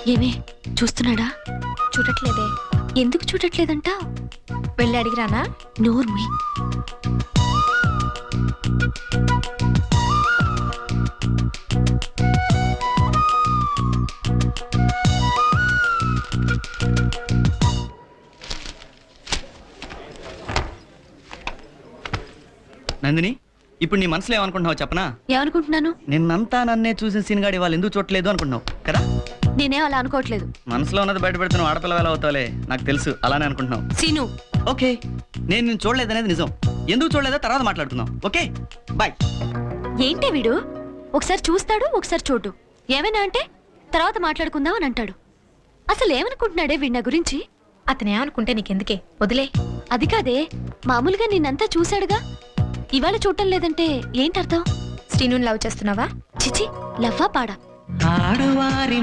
ఏమే చూస్తున్నాడా? చూడట్లేదే. ఎందుకు చూడట్లేదంట? వెళ్ళి అడిగిరానా? నోర్మి. నందిని, ఇప్పుడు నీ మనసులో ఏమనుకుంటున్నావు చెప్పనా? ఏమనుకుంటున్నాను? నిన్నంతా నన్నే చూసిన సీన్గాడి వాళ్ళు ఎందుకు చూడలేదు అనుకుంటున్నావు కదా? నేనేం అలా అనుకోవట్లేదు. మనసులో ఉన్నది బయట పెడుతున్నావు, ఆడపిల్ల వేళ అవుతావులే, నాకు తెలుసు. అలానే అనుకుంటున్నావు. సీను, ఓకే, నేను నిన్ను చూడలేదనేది నిజం. ఎందుకు చూడలేదో తర్వాత మాట్లాడుకుందాం. Okay bye. ఏంటి వీడు? ఒకసారి చూస్తాడు, ఒకసారి చూడు. ఏమైనా అంటే తర్వాత మాట్లాడుకుందాం అని అంటాడు. అసలు ఏమనుకుంటున్నాడే వీడి నా గురించి? అతనేమనుకుంటే నీకెందుకే, వదిలే. అది కాదే, మామూలుగా నిన్నంతా చూశాడుగా, ఇవాళ చూడటం లేదంటే ఏంటర్థం? శ్రీనుని లవ్ చేస్తున్నావా? చిచి, లవ్వా పాడా? ఆడవారి